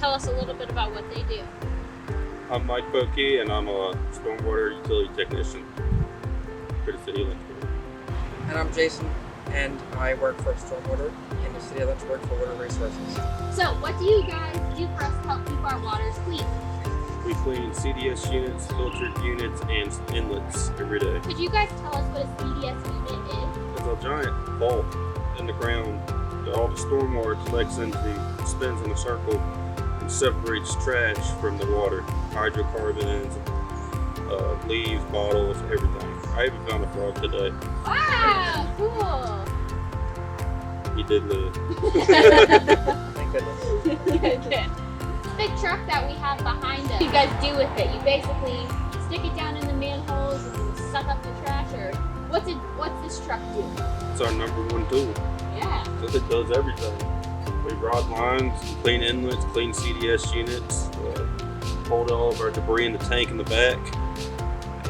tell us a little bit about what they do? I'm Mike Pokey, and I'm a stormwater utility technician for the City of Lynchburg. And I'm Jason, and I work for stormwater in the City of Lynchburg for water resources. So what do you guys do for us to help keep our waters clean? We clean CDS units, filtered units, and inlets every day. Could you guys tell us what a CDS unit is? It's a giant vault in the ground that all the stormwater collects into, spins in a circle, and separates trash from the water. Hydrocarbons, leaves, bottles, everything. I even found a frog today. Wow, cool. He did live. Thank goodness. Good. Big truck that we have behind us. What do you guys do with it? You basically stick it down in the manholes and suck up the trash, or what's this truck do? It's our #1 tool. Yeah. It does everything. We rod lines, clean inlets, clean CDS units, hold all of our debris in the tank in the back,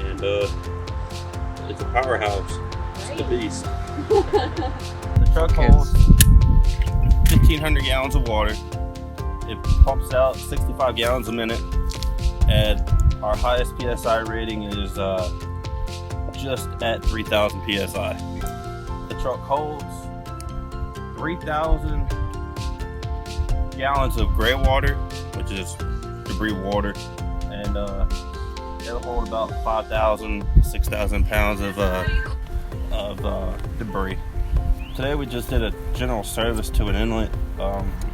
and it's a powerhouse. It's the beast. The truck holds 1,500 gallons of water. It pumps out 65 gallons a minute, and our highest PSI rating is just at 3,000 PSI. The truck holds 3,000 gallons of gray water, which is debris water, and it'll hold about 5,000, 6,000 pounds of debris. Today we just did a general service to an inlet.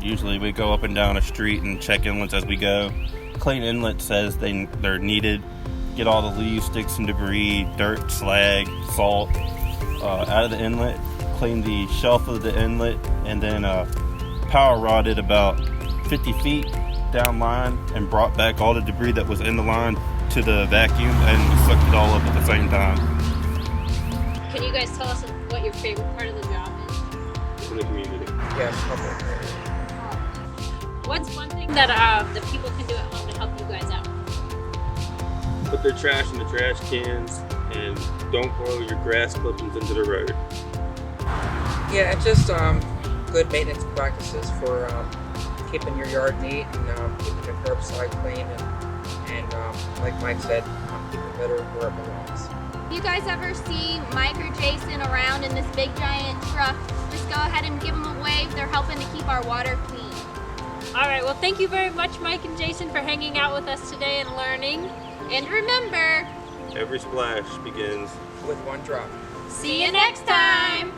Usually we go up and down a street and check inlets as we go. Clean inlets as they're needed. Get all the leaves, sticks, and debris, dirt, slag, salt out of the inlet. Clean the shelf of the inlet, and then power rodded about 50 feet down line and brought back all the debris that was in the line to the vacuum, and we sucked it all up at the same time. Can you guys tell us what your favorite part of the job is? For the community. Yes, okay. What's one thing that the people can do at home to help you guys out? Put their trash in the trash cans, and don't throw your grass clippings into the road. Yeah, and just good maintenance practices for keeping your yard neat and keeping your curbside clean, and like Mike said, keeping litter where it belongs. If you guys ever see Mike or Jason around in this big giant truck, just go ahead and give them a wave. They're helping to keep our water clean. All right, well, thank you very much, Mike and Jason, for hanging out with us today and learning. And remember, Every splash begins With one drop. see you next time.